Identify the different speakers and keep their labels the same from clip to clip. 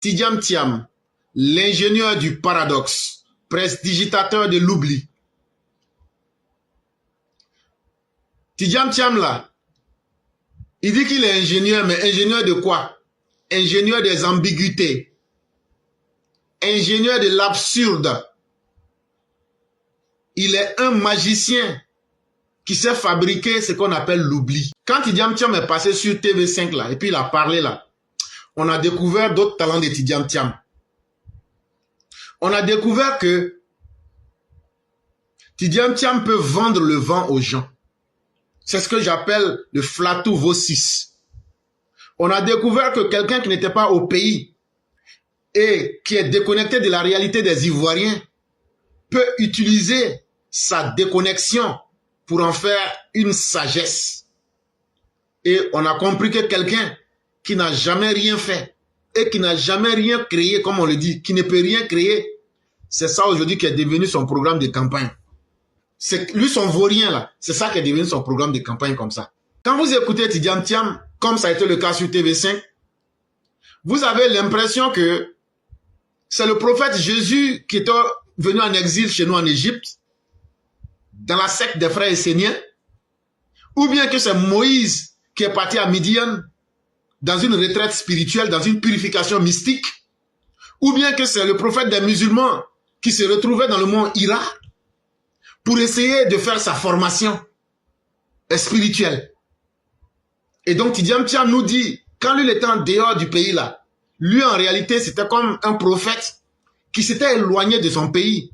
Speaker 1: Tidjam Thiam, l'ingénieur du paradoxe, prestidigitateur de l'oubli. Tidjam Thiam là, il dit qu'il est ingénieur, mais ingénieur de quoi? Ingénieur des ambiguïtés, ingénieur de l'absurde. Il est un magicien qui sait fabriquer ce qu'on appelle l'oubli. Quand Tidjam Thiam est passé sur TV5 là, et puis il a parlé là, on a découvert d'autres talents de Tidjam Thiam. On a découvert que Tidjam Thiam peut vendre le vent aux gens. C'est ce que j'appelle le flatou vocis. On a découvert que quelqu'un qui n'était pas au pays et qui est déconnecté de la réalité des Ivoiriens peut utiliser sa déconnexion pour en faire une sagesse. Et on a compris que quelqu'un qui n'a jamais rien fait et qui n'a jamais rien créé, comme on le dit, qui ne peut rien créer, c'est ça aujourd'hui qui est devenu son programme de campagne. C'est lui, son vaurien là, c'est ça qui est devenu son programme de campagne comme ça. Quand vous écoutez Tidjam Thiam, comme ça a été le cas sur TV5, vous avez l'impression que c'est le prophète Jésus qui est venu en exil chez nous en Égypte, dans la secte des frères esséniens, ou bien que c'est Moïse qui est parti à Midian, dans une retraite spirituelle, dans une purification mystique, ou bien que c'est le prophète des musulmans qui se retrouvait dans le mont Hira pour essayer de faire sa formation spirituelle. Et donc Tidjam Thiam nous dit, quand lui était en dehors du pays là, lui en réalité c'était comme un prophète qui s'était éloigné de son pays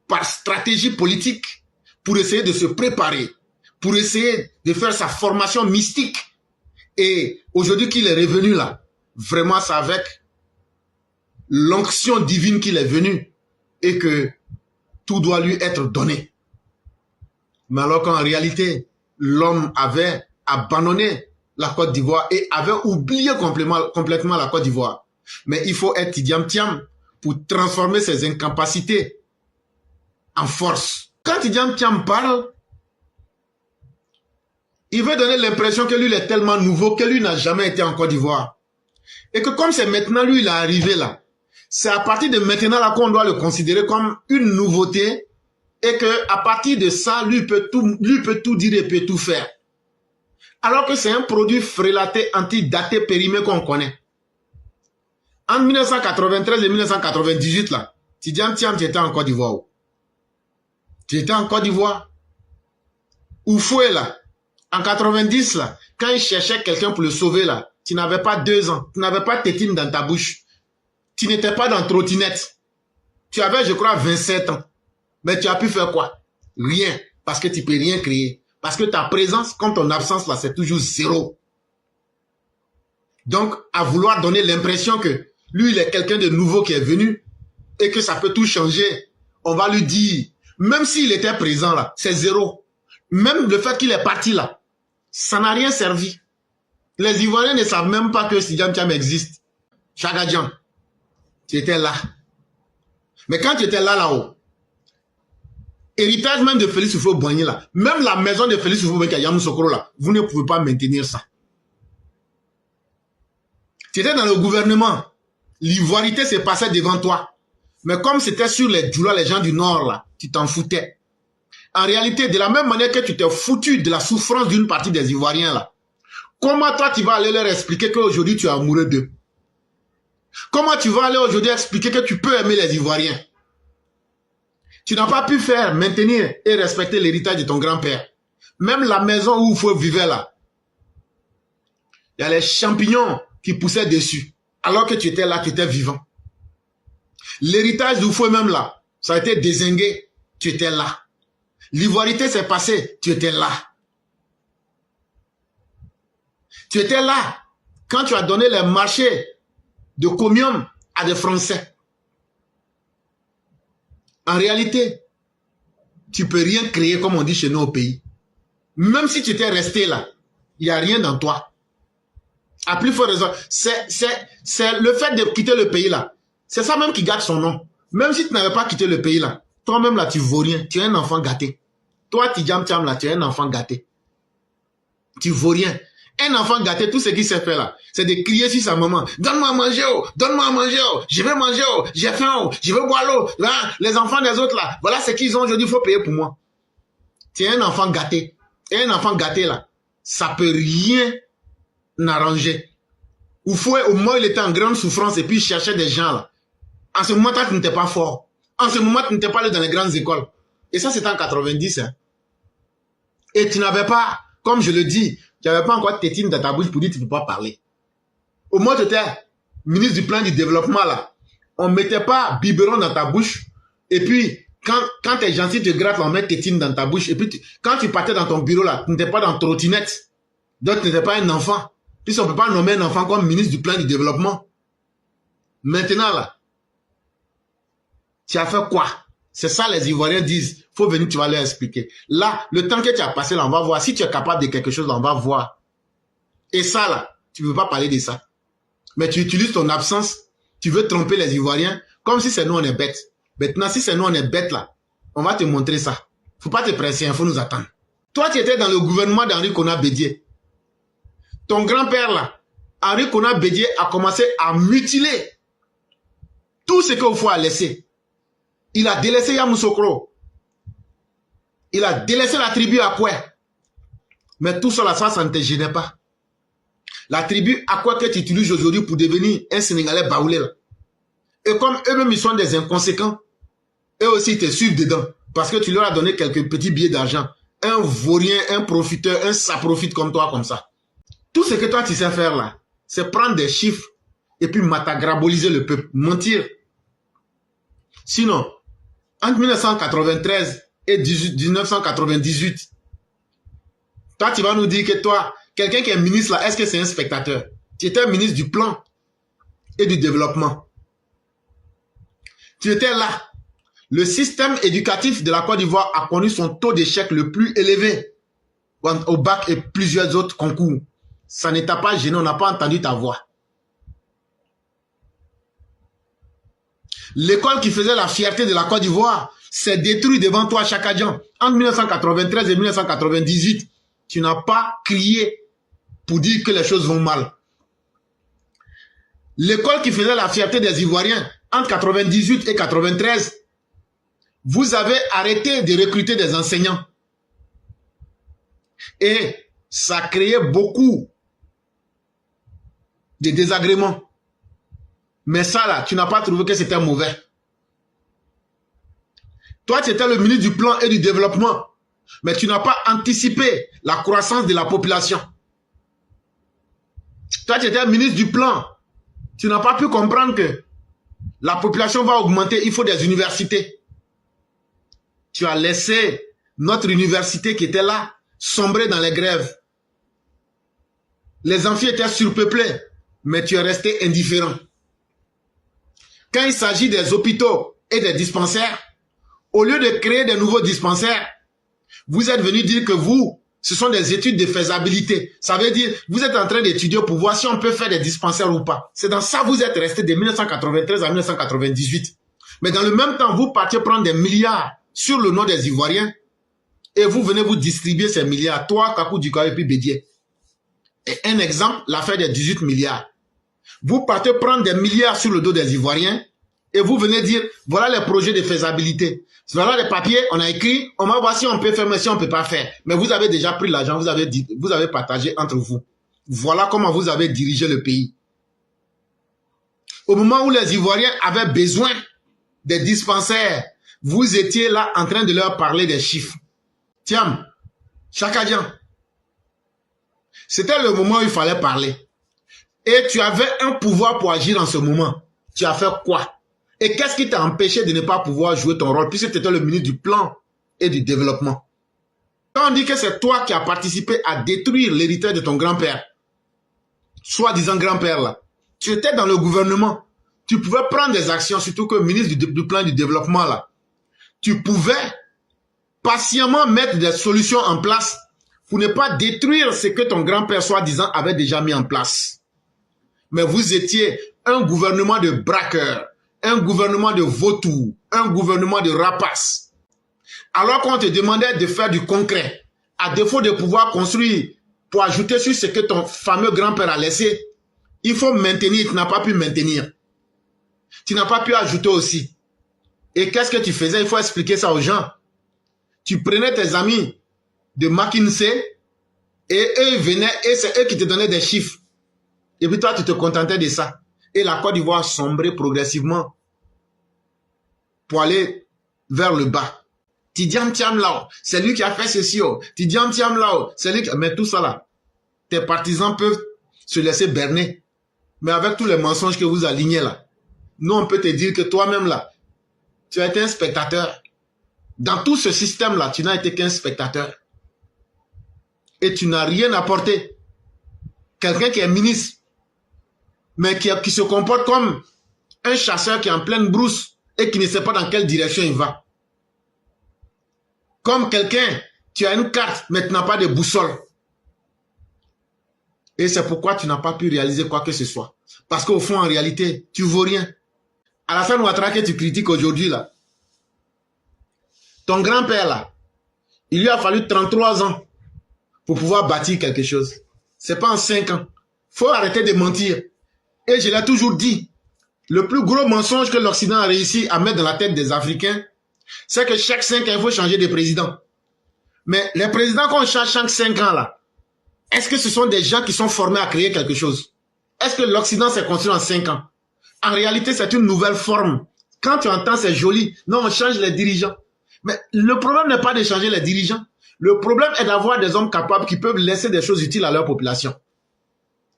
Speaker 1: par stratégie politique pour essayer de se préparer, pour essayer de faire sa formation mystique. Et aujourd'hui qu'il est revenu là, vraiment c'est avec l'onction divine qu'il est venu et que tout doit lui être donné. Mais alors qu'en réalité, l'homme avait abandonné la Côte d'Ivoire et avait oublié complètement la Côte d'Ivoire. Mais il faut être Tidjam Thiam pour transformer ses incapacités en force. Quand Tidjam Thiam parle, il veut donner l'impression que lui, il est tellement nouveau que lui n'a jamais été en Côte d'Ivoire. Et que comme c'est maintenant lui, il est arrivé là, c'est à partir de maintenant là qu'on doit le considérer comme une nouveauté et que à partir de ça, lui peut tout dire et peut tout faire. Alors que c'est un produit frélaté, antidaté, périmé qu'on connaît. En 1993 et 1998 là, Tidjam Thiam, tu étais en Côte d'Ivoire. Tu étais en Côte d'Ivoire. Oufoué là, en 90 là, quand il cherchait quelqu'un pour le sauver là, tu n'avais pas 2 ans, tu n'avais pas tétine dans ta bouche. Tu n'étais pas dans trottinette. Tu avais, je crois, 27 ans. Mais tu as pu faire quoi? Rien. Parce que tu ne peux rien créer. Parce que ta présence, comme ton absence, là, c'est toujours 0. Donc, à vouloir donner l'impression que lui, il est quelqu'un de nouveau qui est venu et que ça peut tout changer, on va lui dire, même s'il était présent là, c'est 0. Même le fait qu'il est parti là, ça n'a rien servi. Les Ivoiriens ne savent même pas que Tidjam Thiam existe. Chagadjan, tu étais là. Mais quand tu étais là-haut, héritage même de Félix Houphouët-Boigny là, même la maison de Félix Houphouët-Boigny à Yamoussoukro là, vous ne pouvez pas maintenir ça. Tu étais dans le gouvernement. L'ivoirité se passait devant toi. Mais comme c'était sur les Djoula, les gens du Nord là, tu t'en foutais. En réalité, de la même manière que tu t'es foutu de la souffrance d'une partie des Ivoiriens là, comment toi tu vas aller leur expliquer qu'aujourd'hui tu es amoureux d'eux? Comment tu vas aller aujourd'hui expliquer que tu peux aimer les Ivoiriens? Tu n'as pas pu faire, maintenir et respecter l'héritage de ton grand-père. Même la maison où vous vivez là, il y a les champignons qui poussaient dessus. Alors que tu étais là, tu étais vivant. L'héritage d'Oufoué même là, ça a été dézingué, tu étais là. L'ivoirité s'est passée, tu étais là. Tu étais là quand tu as donné les marchés de Comium à des Français. En réalité, tu ne peux rien créer comme on dit chez nous au pays. Même si tu étais resté là, il n'y a rien dans toi. À plus forte raison, c'est le fait de quitter le pays là. C'est ça même qui gâte son nom. Même si tu n'avais pas quitté le pays là, toi-même là, tu ne vaux rien. Tu es un enfant gâté. Toi, Tidjam Thiam là, tu es un enfant gâté. Tu ne vaux rien. Un enfant gâté, tout ce qu'il sait faire là, c'est de crier sur sa maman. Donne-moi à manger, oh, donne-moi à manger, oh, je veux manger, oh, j'ai faim, oh, je veux boire l'eau. Là, les enfants des autres là, voilà ce qu'ils ont aujourd'hui, il faut payer pour moi. Tu es un enfant gâté. Et un enfant gâté là, ça peut rien arranger. Ou faut, au moins il était en grande souffrance et puis il cherchait des gens là. En ce moment, toi, tu n'étais pas fort. En ce moment, tu n'étais pas allé dans les grandes écoles. Et ça, c'était en 90. Hein. Et tu n'avais pas, comme je le dis, tu n'avais pas encore tétine dans ta bouche pour dire que tu ne peux pas parler. Au moins, tu étais ministre du plan du développement là. On ne mettait pas biberon dans ta bouche. Et puis, quand tu es gentil, tu grattes, on met tétine dans ta bouche. Et puis, quand tu partais dans ton bureau là, tu n'étais pas dans trottinette. Donc, tu n'étais pas un enfant. Puis, on ne peut pas nommer un enfant comme ministre du plan du développement. Maintenant là, tu as fait quoi? C'est ça les Ivoiriens disent. Faut venir, tu vas leur expliquer. Là, le temps que tu as passé là, on va voir. Si tu es capable de quelque chose, là, on va voir. Et ça là, tu ne veux pas parler de ça. Mais tu utilises ton absence. Tu veux tromper les Ivoiriens comme si c'est nous on est bêtes. Maintenant, si c'est nous on est bêtes là, on va te montrer ça. Faut pas te presser, il faut nous attendre. Toi, tu étais dans le gouvernement d'Henri Konan Bédié. Ton grand-père là, Henri Konan Bédié a commencé à mutiler tout ce qu'il faut laisser. Il a délaissé Yamoussoukro. Il a délaissé la tribu Akwe. Mais tout ça, ça ne te gênait pas. La tribu Akwe que tu utilises aujourd'hui pour devenir un Sénégalais baoulé. Là. Et comme eux-mêmes, ils sont des inconséquents, eux aussi, ils te suivent dedans. Parce que tu leur as donné quelques petits billets d'argent. Un vaurien, un profiteur, un saprofite comme toi, comme ça. Tout ce que toi, tu sais faire là, c'est prendre des chiffres et puis matagraboliser le peuple. Mentir. Sinon, entre 1993 et 1998, toi, tu vas nous dire que toi, quelqu'un qui est ministre là, est-ce que c'est un spectateur? Tu étais ministre du plan et du développement. Tu étais là. Le système éducatif de la Côte d'Ivoire a connu son taux d'échec le plus élevé au bac et plusieurs autres concours. Ça ne t'a pas gêné, on n'a pas entendu ta voix. L'école qui faisait la fierté de la Côte d'Ivoire s'est détruite devant toi, Chaka Dian. Entre 1993 et 1998, tu n'as pas crié pour dire que les choses vont mal. L'école qui faisait la fierté des Ivoiriens, entre 98 et 93, vous avez arrêté de recruter des enseignants. Et ça créait beaucoup de désagréments. Mais ça là, tu n'as pas trouvé que c'était mauvais. Toi, tu étais le ministre du plan et du développement. Mais tu n'as pas anticipé la croissance de la population. Toi, tu étais ministre du plan. Tu n'as pas pu comprendre que la population va augmenter. Il faut des universités. Tu as laissé notre université qui était là sombrer dans les grèves. Les amphis étaient surpeuplés. Mais tu es resté indifférent. Quand il s'agit des hôpitaux et des dispensaires, au lieu de créer de nouveaux dispensaires, vous êtes venu dire que vous, ce sont des études de faisabilité. Ça veut dire, vous êtes en train d'étudier pour voir si on peut faire des dispensaires ou pas. C'est dans ça que vous êtes resté de 1993 à 1998. Mais dans le même temps, vous partiez prendre des milliards sur le nom des Ivoiriens et vous venez vous distribuer ces milliards. Toi, Kakou Dikoye et puis Bédié. Et un exemple, l'affaire des 18 milliards. Vous partez prendre des milliards sur le dos des Ivoiriens et vous venez dire, voilà les projets de faisabilité. Voilà les papiers, on a écrit, on va voir si on peut faire, mais si on ne peut pas faire. Mais vous avez déjà pris l'argent, vous avez partagé entre vous. Voilà comment vous avez dirigé le pays. Au moment où les Ivoiriens avaient besoin des dispensaires, vous étiez là en train de leur parler des chiffres. Tiens, Chaka Dian, c'était le moment où il fallait parler. Et tu avais un pouvoir pour agir en ce moment. Tu as fait quoi? Et qu'est-ce qui t'a empêché de ne pas pouvoir jouer ton rôle puisque tu étais le ministre du plan et du développement? Quand on dit que c'est toi qui as participé à détruire l'héritage de ton grand-père, soi-disant grand-père là, tu étais dans le gouvernement, tu pouvais prendre des actions, surtout que ministre du plan et du développement là, tu pouvais patiemment mettre des solutions en place pour ne pas détruire ce que ton grand-père soi-disant avait déjà mis en place. Mais vous étiez un gouvernement de braqueurs, un gouvernement de vautours, un gouvernement de rapaces. Alors qu'on te demandait de faire du concret, à défaut de pouvoir construire pour ajouter sur ce que ton fameux grand-père a laissé. Il faut maintenir, tu n'as pas pu maintenir. Tu n'as pas pu ajouter aussi. Et qu'est-ce que tu faisais? Il faut expliquer ça aux gens. Tu prenais tes amis de McKinsey et eux ils venaient et c'est eux qui te donnaient des chiffres. Et puis toi, tu te contentais de ça. Et la Côte d'Ivoire sombrait progressivement pour aller vers le bas. Tidjam Tiam là, c'est lui qui a fait ceci. Tidjam Tiam là, c'est lui qui... Mais tout ça là, tes partisans peuvent se laisser berner. Mais avec tous les mensonges que vous alignez là, nous on peut te dire que toi-même là, tu as été un spectateur. Dans tout ce système-là, tu n'as été qu'un spectateur. Et tu n'as rien apporté. Quelqu'un qui est ministre, mais qui se comporte comme un chasseur qui est en pleine brousse et qui ne sait pas dans quelle direction il va. Comme quelqu'un, tu as une carte, mais tu n'as pas de boussole. Et c'est pourquoi tu n'as pas pu réaliser quoi que ce soit. Parce qu'au fond, en réalité, tu ne vaux rien. Alassane Ouattara que tu critiques aujourd'hui, là, ton grand-père, là, il lui a fallu 33 ans pour pouvoir bâtir quelque chose. C'est pas en 5 ans. Faut arrêter de mentir. Et je l'ai toujours dit, le plus gros mensonge que l'Occident a réussi à mettre dans la tête des Africains, c'est que chaque 5 ans, il faut changer de président. Mais les présidents qu'on change chaque 5 ans, là, est-ce que ce sont des gens qui sont formés à créer quelque chose? Est-ce que l'Occident s'est construit en 5 ans? En réalité, c'est une nouvelle forme. Quand tu entends, c'est joli. Non, on change les dirigeants. Mais le problème n'est pas de changer les dirigeants. Le problème est d'avoir des hommes capables qui peuvent laisser des choses utiles à leur population.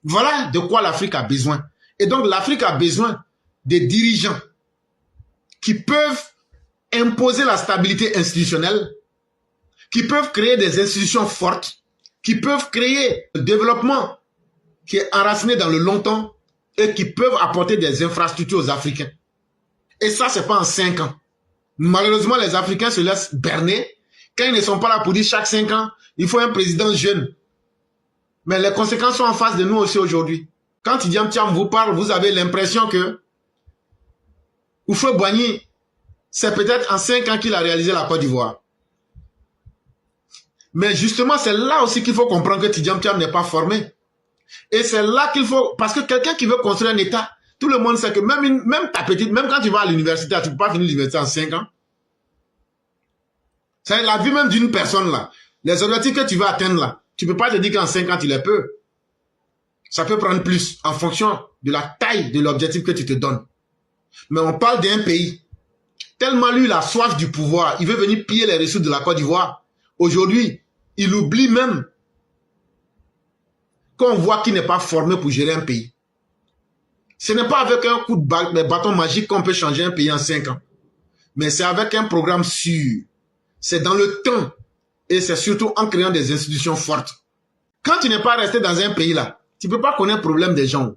Speaker 1: Voilà de quoi l'Afrique a besoin. Et donc, l'Afrique a besoin des dirigeants qui peuvent imposer la stabilité institutionnelle, qui peuvent créer des institutions fortes, qui peuvent créer le développement qui est enraciné dans le long temps et qui peuvent apporter des infrastructures aux Africains. Et ça, c'est pas en 5 ans. Malheureusement, les Africains se laissent berner. Quand ils ne sont pas là pour dire chaque 5 ans, il faut un président jeune. Mais les conséquences sont en face de nous aussi aujourd'hui. Quand Tidjam Tiam vous parle, vous avez l'impression que Houphouët-Boigny, c'est peut-être en 5 ans qu'il a réalisé la Côte d'Ivoire. Mais justement, c'est là aussi qu'il faut comprendre que Tidjam Tiam n'est pas formé. Et c'est là qu'il faut... Parce que quelqu'un qui veut construire un État, tout le monde sait que même ta petite... Même quand tu vas à l'université, tu ne peux pas finir l'université en 5 ans. C'est la vie même d'une personne là. Les objectifs que tu veux atteindre là, tu ne peux pas te dire qu'en 5 ans, tu les peux. Ça peut prendre plus en fonction de la taille de l'objectif que tu te donnes. Mais on parle d'un pays. Tellement lui, il a soif du pouvoir. Il veut venir piller les ressources de la Côte d'Ivoire. Aujourd'hui, il oublie même qu'on voit qu'il n'est pas formé pour gérer un pays. Ce n'est pas avec un coup de bâton magique qu'on peut changer un pays en 5 ans. Mais c'est avec un programme sûr. C'est dans le temps. Et c'est surtout en créant des institutions fortes. Quand tu n'es pas resté dans un pays là, tu ne peux pas connaître le problème des gens.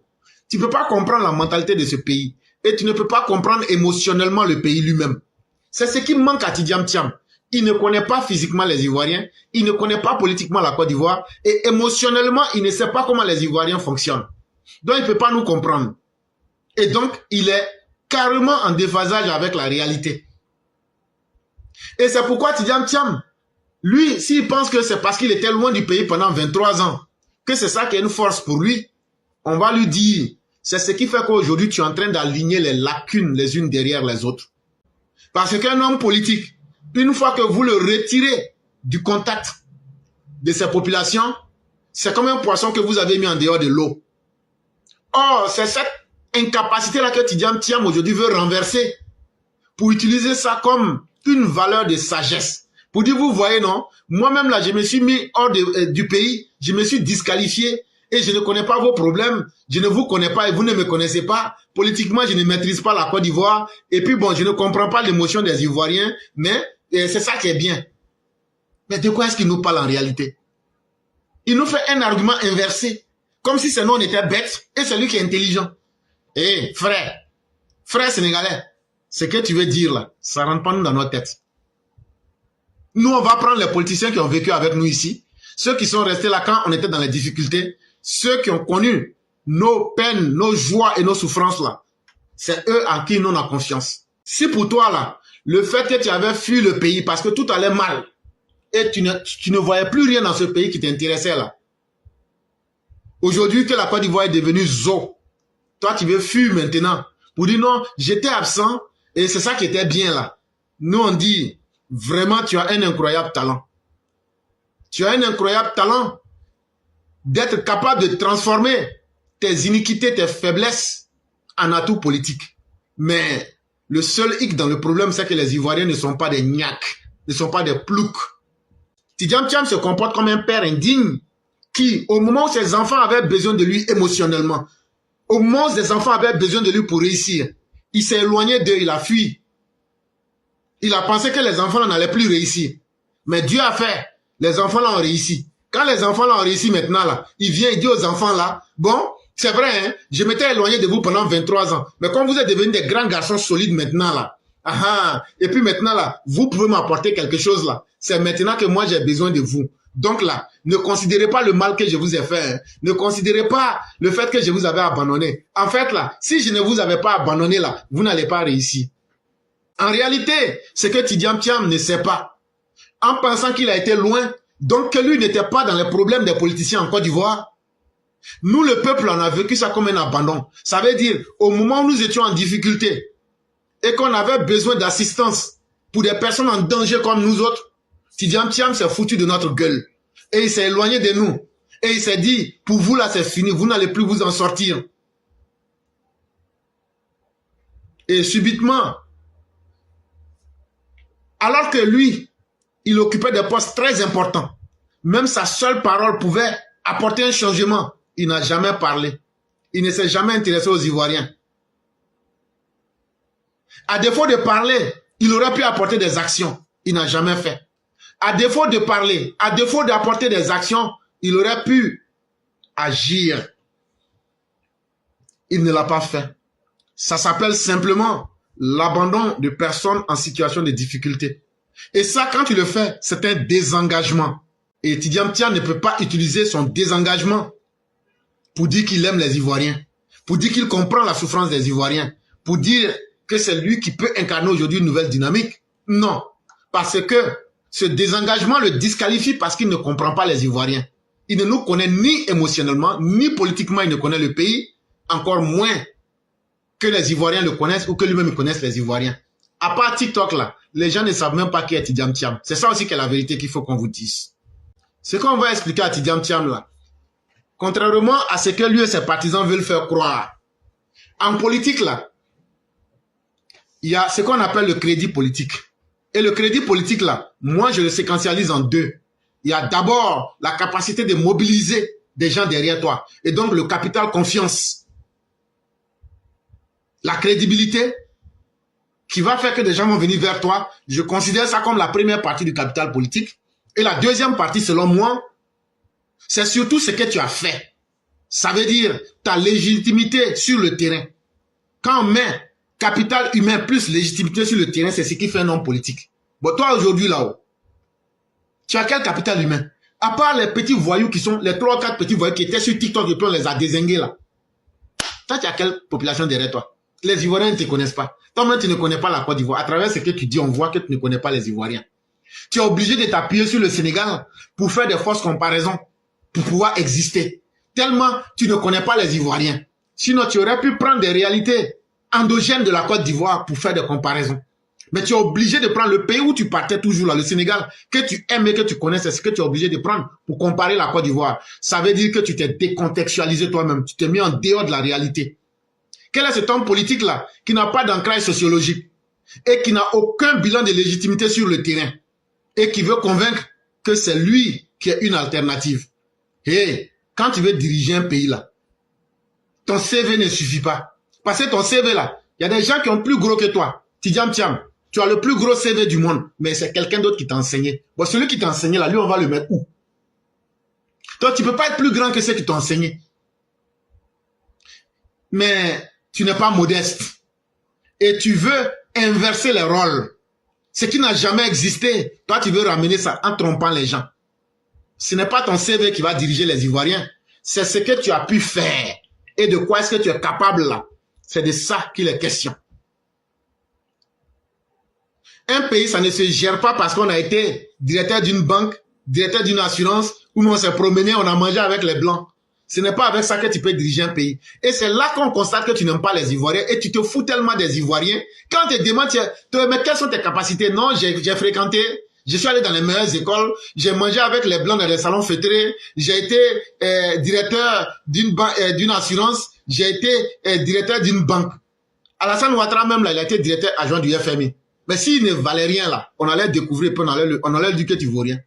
Speaker 1: Tu ne peux pas comprendre la mentalité de ce pays. Et tu ne peux pas comprendre émotionnellement le pays lui-même. C'est ce qui manque à Tidjam Tiam. Il ne connaît pas physiquement les Ivoiriens. Il ne connaît pas politiquement la Côte d'Ivoire. Et émotionnellement, il ne sait pas comment les Ivoiriens fonctionnent. Donc, il ne peut pas nous comprendre. Et donc, il est carrément en déphasage avec la réalité. Et c'est pourquoi Tidjam Tiam, lui, s'il pense que c'est parce qu'il était loin du pays pendant 23 ans, que c'est ça qui est une force pour lui, on va lui dire, c'est ce qui fait qu'aujourd'hui, tu es en train d'aligner les lacunes les unes derrière les autres. Parce qu'un homme politique, une fois que vous le retirez du contact de ces populations, c'est comme un poisson que vous avez mis en dehors de l'eau. Or, c'est cette incapacité-là que Tidjam Tiam aujourd'hui veut renverser pour utiliser ça comme une valeur de sagesse. Pour dire, vous voyez, non, moi-même là, je me suis mis hors du pays, je me suis disqualifié et je ne connais pas vos problèmes, je ne vous connais pas et vous ne me connaissez pas. Politiquement, je ne maîtrise pas la Côte d'Ivoire et puis bon, je ne comprends pas l'émotion des Ivoiriens, mais c'est ça qui est bien. Mais de quoi est-ce qu'il nous parle en réalité? Il nous fait un argument inversé, comme si c'est nous on était bêtes et c'est lui qui est intelligent. Eh, frère sénégalais, ce que tu veux dire là, ça rentre pas nous dans notre tête. Nous, on va prendre les politiciens qui ont vécu avec nous ici, ceux qui sont restés là quand on était dans les difficultés, ceux qui ont connu nos peines, nos joies et nos souffrances là. C'est eux en qui nous on a confiance. Si pour toi là, le fait que tu avais fui le pays parce que tout allait mal et tu ne voyais plus rien dans ce pays qui t'intéressait là, Aujourd'hui que la Côte d'Ivoire est devenue zoo, toi tu veux fuir maintenant pour dire non, j'étais absent et c'est ça qui était bien là. Nous on dit, vraiment tu as un incroyable talent. Tu as un incroyable talent d'être capable de transformer tes iniquités, tes faiblesses en atout politique. Mais le seul hic dans le problème, c'est que les Ivoiriens ne sont pas des gnacs, ne sont pas des ploucs. Tidjam Thiam se comporte comme un père indigne qui, au moment où ses enfants avaient besoin de lui émotionnellement, au moment où ses enfants avaient besoin de lui pour réussir, il s'est éloigné d'eux, il a fui. Il a pensé que les enfants n'allaient plus réussir. Mais Dieu a fait, les enfants là ont réussi. Quand les enfants là ont réussi maintenant, là, il vient, il dit aux enfants là, bon, c'est vrai, hein, je m'étais éloigné de vous pendant 23 ans. Mais comme vous êtes devenus des grands garçons solides maintenant là, et puis maintenant là, vous pouvez m'apporter quelque chose là. C'est maintenant que moi j'ai besoin de vous. Donc là, ne considérez pas le mal que je vous ai fait. Hein. Ne considérez pas le fait que je vous avais abandonné. En fait là, si je ne vous avais pas abandonné là, vous n'allez pas réussir. En réalité, c'est que Tidjam Thiam ne sait pas. En pensant qu'il a été loin, donc que lui n'était pas dans les problèmes des politiciens en Côte d'Ivoire. Nous, le peuple, on a vécu ça comme un abandon. Ça veut dire, au moment où nous étions en difficulté et qu'on avait besoin d'assistance pour des personnes en danger comme nous autres, Tidjam Thiam s'est foutu de notre gueule. Et il s'est éloigné de nous. Et il s'est dit, pour vous là, c'est fini, vous n'allez plus vous en sortir. Et subitement, alors que lui, il occupait des postes très importants, même sa seule parole pouvait apporter un changement. Il n'a jamais parlé. Il ne s'est jamais intéressé aux Ivoiriens. À défaut de parler, il aurait pu apporter des actions. Il n'a jamais fait. À défaut de parler, à défaut d'apporter des actions, il aurait pu agir. Il ne l'a pas fait. Ça s'appelle simplement l'abandon de personnes en situation de difficulté. Et ça, quand tu le fais, c'est un désengagement. Et Tidjam Thiam ne peut pas utiliser son désengagement pour dire qu'il aime les Ivoiriens, pour dire qu'il comprend la souffrance des Ivoiriens, pour dire que c'est lui qui peut incarner aujourd'hui une nouvelle dynamique. Non, parce que ce désengagement le disqualifie parce qu'il ne comprend pas les Ivoiriens. Il ne nous connaît ni émotionnellement, ni politiquement, il ne connaît le pays, encore moins que les Ivoiriens le connaissent ou que lui-même connaisse les Ivoiriens. À part TikTok là, les gens ne savent même pas qui est Tidjam Thiam. C'est ça aussi qui est la vérité qu'il faut qu'on vous dise. Ce qu'on va expliquer à Tidjam Thiam là, contrairement à ce que lui et ses partisans veulent faire croire, en politique là, il y a ce qu'on appelle le crédit politique. Et le crédit politique là, moi je le séquentialise en deux. Il y a d'abord la capacité de mobiliser des gens derrière toi. Et donc le capital confiance. La crédibilité qui va faire que des gens vont venir vers toi. Je considère ça comme la première partie du capital politique. Et la deuxième partie, selon moi, c'est surtout ce que tu as fait. Ça veut dire ta légitimité sur le terrain. Quand on met capital humain plus légitimité sur le terrain, c'est ce qui fait un homme politique. Bon, toi aujourd'hui là-haut, tu as quel capital humain? À part les petits voyous qui sont, les 3 ou 4 petits voyous qui étaient sur TikTok et puis on les a dézingués là. Toi, tu as quelle population derrière toi? Les Ivoiriens ne te connaissent pas. Toi-même, tu ne connais pas la Côte d'Ivoire. À travers ce que tu dis, on voit que tu ne connais pas les Ivoiriens. Tu es obligé de t'appuyer sur le Sénégal pour faire des fausses comparaisons, pour pouvoir exister. Tellement tu ne connais pas les Ivoiriens. Sinon, tu aurais pu prendre des réalités endogènes de la Côte d'Ivoire pour faire des comparaisons. Mais tu es obligé de prendre le pays où tu partais toujours là, le Sénégal, que tu aimes et que tu connais, c'est ce que tu es obligé de prendre pour comparer la Côte d'Ivoire. Ça veut dire que tu t'es décontextualisé toi-même, tu t'es mis en dehors de la réalité. Quel est cet homme politique-là qui n'a pas d'ancrage sociologique et qui n'a aucun bilan de légitimité sur le terrain et qui veut convaincre que c'est lui qui est une alternative? Et quand tu veux diriger un pays là, ton CV ne suffit pas. Parce que ton CV là, il y a des gens qui ont plus gros que toi. Tidjam Thiam, tu as le plus gros CV du monde, mais c'est quelqu'un d'autre qui t'a enseigné. Bon, celui qui t'a enseigné là, lui on va le mettre où? Toi, tu peux pas être plus grand que ceux qui t'ont enseigné. Mais tu n'es pas modeste. Et tu veux inverser les rôles. Ce qui n'a jamais existé. Toi, tu veux ramener ça en trompant les gens. Ce n'est pas ton CV qui va diriger les Ivoiriens. C'est ce que tu as pu faire. Et de quoi est-ce que tu es capable là? C'est de ça qu'il est question. Un pays, ça ne se gère pas parce qu'on a été directeur d'une banque, directeur d'une assurance, où on s'est promené, on a mangé avec les Blancs. Ce n'est pas avec ça que tu peux diriger un pays. Et c'est là qu'on constate que tu n'aimes pas les Ivoiriens et tu te fous tellement des Ivoiriens. Quand tu te demandes, mais quelles sont tes capacités? Non, j'ai fréquenté, je suis allé dans les meilleures écoles, j'ai mangé avec les Blancs dans les salons feutrés, j'ai été directeur d'une assurance, j'ai été directeur d'une banque. Alassane Ouattara même, là, il a été directeur adjoint du FMI. Mais s'il ne valait rien, là, on allait découvrir, puis on allait dire que tu vaux rien.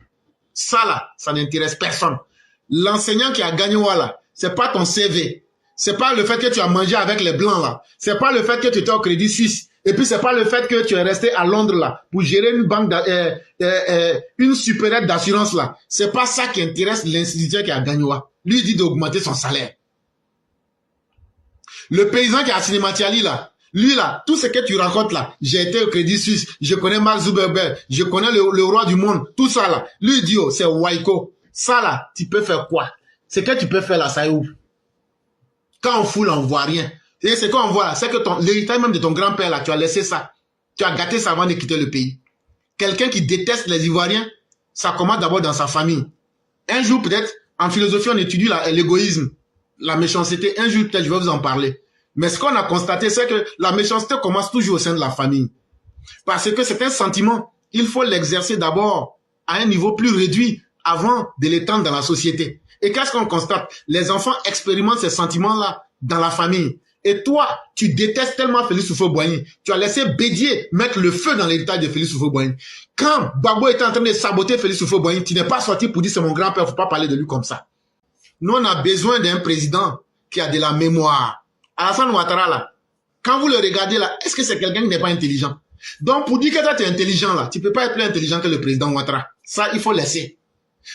Speaker 1: Ça, là, ça n'intéresse personne. L'enseignant qui a gagné, là, c'est pas ton CV. C'est pas le fait que tu as mangé avec les Blancs, là. C'est pas le fait que tu étais au Crédit Suisse. Et puis, c'est pas le fait que tu es resté à Londres, là, pour gérer une banque, une supérette d'assurance, là. C'est pas ça qui intéresse l'instituteur qui a gagné, lui, il dit d'augmenter son salaire. Le paysan qui a Cinématiali, là, lui, là, tout ce que tu racontes, là, j'ai été au Crédit Suisse, je connais Mark Zuckerberg, je connais le roi du monde, tout ça, là. Lui, il dit, oh, c'est Waiko. Ça, là, tu peux faire quoi? Ce que tu peux faire, là, ça est où? Quand on fout, là, on voit rien. Et ce qu'on voit, là, c'est que l'héritage même de ton grand-père, là, tu as laissé ça. Tu as gâté ça avant de quitter le pays. Quelqu'un qui déteste les Ivoiriens, ça commence d'abord dans sa famille. Un jour, peut-être, en philosophie, on étudie l'égoïsme, la méchanceté. Un jour, peut-être, je vais vous en parler. Mais ce qu'on a constaté, c'est que la méchanceté commence toujours au sein de la famille. Parce que c'est un sentiment. Il faut l'exercer d'abord à un niveau plus réduit avant de l'étendre dans la société. Et qu'est-ce qu'on constate? Les enfants expérimentent ces sentiments-là dans la famille. Et toi, tu détestes tellement Félix Houphouët-Boigny. Tu as laissé Bédier mettre le feu dans l'héritage de Félix Houphouët-Boigny. Quand Gbagbo était en train de saboter Félix Houphouët-Boigny, tu n'es pas sorti pour dire c'est mon grand-père, il ne faut pas parler de lui comme ça. Nous, on a besoin d'un président qui a de la mémoire. Alassane Ouattara, là, quand vous le regardez, là, est-ce que c'est quelqu'un qui n'est pas intelligent? Donc, pour dire que toi, tu es intelligent, là, tu ne peux pas être plus intelligent que le président Ouattara. Ça, il faut laisser.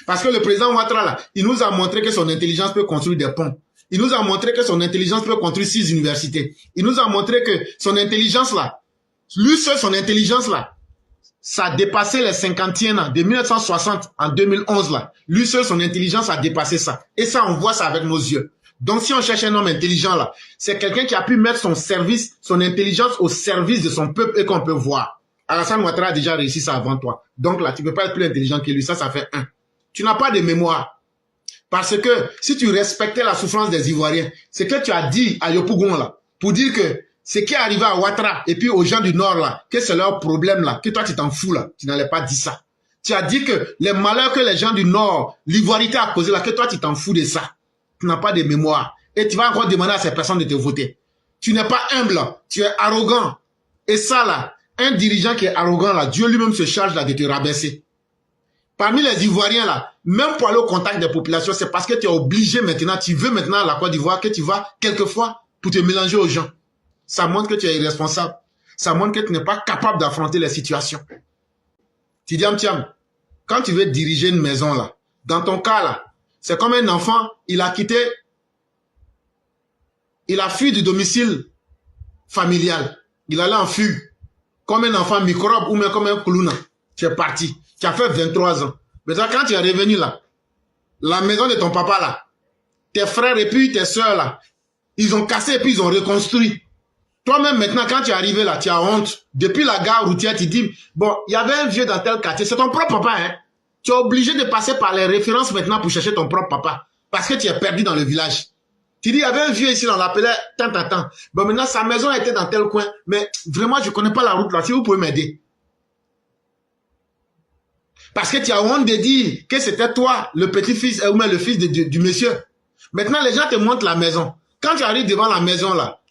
Speaker 1: Parce que le président Ouattara, là, il nous a montré que son intelligence peut construire des ponts. Il nous a montré que son intelligence peut construire 6 universités. Il nous a montré que son intelligence, là, lui seul, son intelligence, là, ça a dépassé les 51 ans, de 1960 en 2011, là. Lui seul, son intelligence a dépassé ça. Et ça, on voit ça avec nos yeux. Donc, si on cherche un homme intelligent, là, c'est quelqu'un qui a pu mettre son service, son intelligence au service de son peuple et qu'on peut voir. Alassane Ouattara a déjà réussi ça avant toi. Donc là, tu ne peux pas être plus intelligent que lui. Ça fait 1. Tu n'as pas de mémoire. Parce que si tu respectais la souffrance des Ivoiriens, c'est que tu as dit à Yopougon, là, pour dire que ce qui est arrivé à Ouattara et puis aux gens du Nord, là, que c'est leur problème, là, que toi, tu t'en fous, là. Tu n'allais pas dire ça. Tu as dit que les malheurs que les gens du Nord, l'ivoirité a causé, là, que toi, tu t'en fous de ça. Tu n'as pas de mémoire. Et tu vas encore demander à ces personnes de te voter. Tu n'es pas humble, tu es arrogant. Et ça, là, un dirigeant qui est arrogant, là, Dieu lui-même se charge là, de te rabaisser. Parmi les Ivoiriens, là, même pour aller au contact des populations, c'est parce que tu es obligé maintenant, tu veux maintenant à la Côte d'Ivoire que tu vas quelquefois pour te mélanger aux gens. Ça montre que tu es irresponsable. Ça montre que tu n'es pas capable d'affronter les situations. Tidiam Thiam, quand tu veux diriger une maison, là, dans ton cas, là, c'est comme un enfant, il a fui du domicile familial. Il allait en fugue. Comme un enfant microbe ou même comme un clown. Tu es parti. Tu as fait 23 ans. Maintenant, quand tu es revenu là, la maison de ton papa là, tes frères et puis tes soeurs là, ils ont cassé et puis ils ont reconstruit. Toi-même maintenant, quand tu es arrivé là, tu as honte. Depuis la gare routière, tu dis, bon, il y avait un vieux dans tel quartier. C'est ton propre papa, hein. Tu es obligé de passer par les références maintenant pour chercher ton propre papa. Parce que tu es perdu dans le village. Tu dis, il y avait un vieux ici, on l'appelait tant. Bon, maintenant, sa maison était dans tel coin. Mais vraiment, je ne connais pas la route là. Si vous pouvez m'aider. Parce que tu as honte de dire que c'était toi, le petit-fils, ou même le fils du monsieur. Maintenant, les gens te montrent la maison. Quand tu arrives devant la maison là,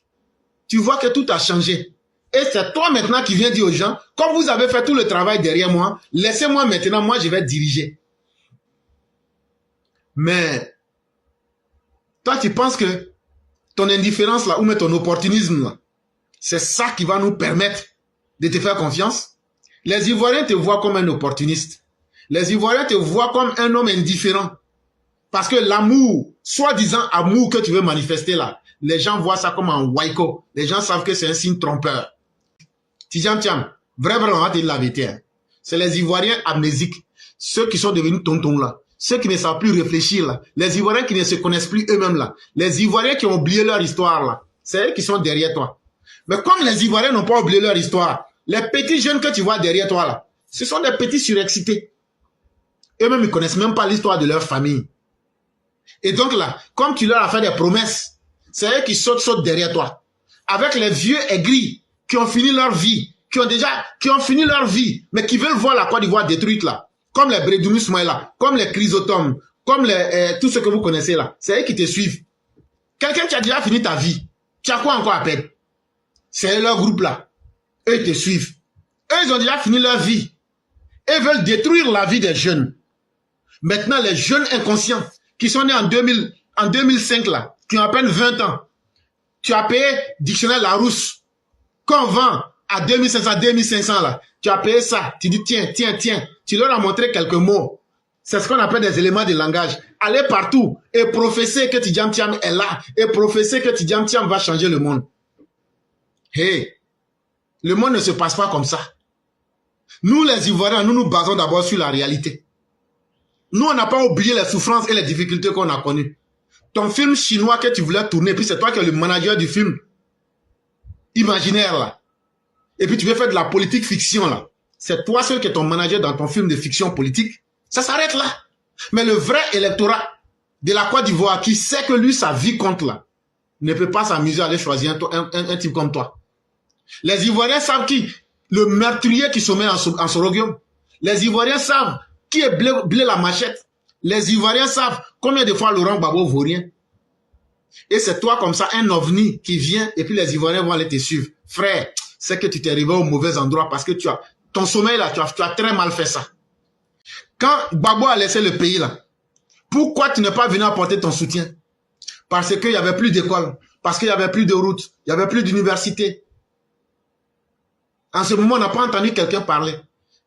Speaker 1: tu vois que tout a changé. Et c'est toi maintenant qui viens dire aux gens, comme vous avez fait tout le travail derrière moi, laissez-moi maintenant, moi je vais diriger. Mais, toi tu penses que ton indifférence là, ou même ton opportunisme là, c'est ça qui va nous permettre de te faire confiance? Les Ivoiriens te voient comme un opportuniste. Les Ivoiriens te voient comme un homme indifférent. Parce que l'amour, soi-disant amour que tu veux manifester là, les gens voient ça comme un waiko. Les gens savent que c'est un signe trompeur. Tidiam Thiam, vraiment, on va te dire la vérité. Hein. C'est les Ivoiriens amnésiques. Ceux qui sont devenus tontons là. Ceux qui ne savent plus réfléchir là. Les Ivoiriens qui ne se connaissent plus eux-mêmes là. Les Ivoiriens qui ont oublié leur histoire là. C'est eux qui sont derrière toi. Mais comme les Ivoiriens n'ont pas oublié leur histoire, les petits jeunes que tu vois derrière toi là, ce sont des petits surexcités. Eux-mêmes, ils ne connaissent même pas l'histoire de leur famille. Et donc là, comme tu leur as fait des promesses, c'est eux qui sautent derrière toi. Avec les vieux aigris qui ont fini leur vie, qui ont fini leur vie, mais qui veulent voir la Côte d'Ivoire détruite là. Comme les Brédounous là, comme les Chrysotomes, comme tout ce que vous connaissez là. C'est eux qui te suivent. Quelqu'un qui a déjà fini ta vie, tu as quoi encore à perdre? C'est leur groupe là. Eux, ils te suivent. Eux, ils ont déjà fini leur vie. Ils veulent détruire la vie des jeunes. Maintenant, les jeunes inconscients qui sont nés en 2005 là, qui ont à peine 20 ans, tu as payé dictionnaire Larousse, qu'on vend à 2500, 2500 là, tu as payé ça, tu dis tiens, tu leur as montré quelques mots. C'est ce qu'on appelle des éléments de langage. Allez partout et professez que Tidjam Thiam est là et professez que Tidjam Thiam va changer le monde. Hey, le monde ne se passe pas comme ça. Nous les Ivoiriens, nous nous basons d'abord sur la réalité. Nous, on n'a pas oublié les souffrances et les difficultés qu'on a connues. Ton film chinois que tu voulais tourner, puis c'est toi qui es le manager du film imaginaire là. Et puis tu veux faire de la politique fiction là. C'est toi seul qui es ton manager dans ton film de fiction politique. Ça s'arrête là. Mais le vrai électorat de la Côte d'Ivoire qui sait que lui, sa vie compte là, ne peut pas s'amuser à aller choisir un type comme toi. Les Ivoiriens savent qui? Le meurtrier qui se met en Soroguium. Les Ivoiriens savent qui est Blé la Machette. Les Ivoiriens savent combien de fois Laurent Gbagbo vaut rien. Et c'est toi comme ça, un ovni qui vient et puis les Ivoiriens vont aller te suivre. Frère, c'est que tu t'es arrivé au mauvais endroit parce que ton sommeil là, tu as très mal fait ça. Quand Gbagbo a laissé le pays là, pourquoi tu n'es pas venu apporter ton soutien? Parce qu'il n'y avait plus d'école, parce qu'il n'y avait plus de routes, il n'y avait plus d'université. En ce moment, on n'a pas entendu quelqu'un parler.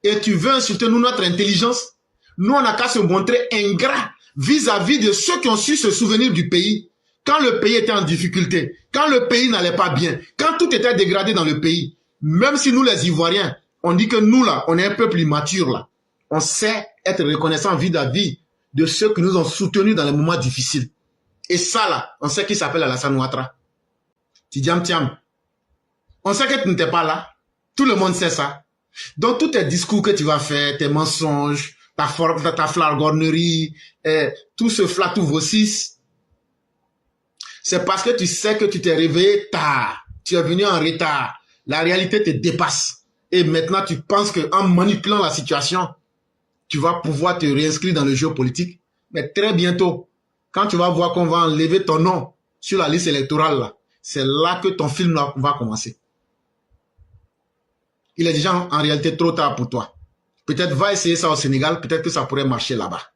Speaker 1: Et tu veux insulter nous, notre intelligence? Nous, on n'a qu'à se montrer ingrat vis-à-vis de ceux qui ont su se souvenir du pays. Quand le pays était en difficulté, quand le pays n'allait pas bien, quand tout était dégradé dans le pays, même si nous, les Ivoiriens, on dit que nous, là, on est un peuple immature, là. On sait être reconnaissant vis-à-vis de ceux qui nous ont soutenus dans les moments difficiles. Et ça, là, on sait qu'il s'appelle Alassane Ouattara. Tidjam Thiam. On sait que tu n'étais pas là. Tout le monde sait ça. Donc, tous tes discours que tu vas faire, tes mensonges, ta flagornerie, tout ce flatou vossis, c'est parce que tu sais que tu t'es réveillé tard. Tu es venu en retard. La réalité te dépasse. Et maintenant, tu penses qu'en manipulant la situation, tu vas pouvoir te réinscrire dans le jeu politique. Mais très bientôt, quand tu vas voir qu'on va enlever ton nom sur la liste électorale, là, c'est là que ton film là, va commencer. Il est déjà en réalité trop tard pour toi. Peut-être va essayer ça au Sénégal, peut-être que ça pourrait marcher là-bas.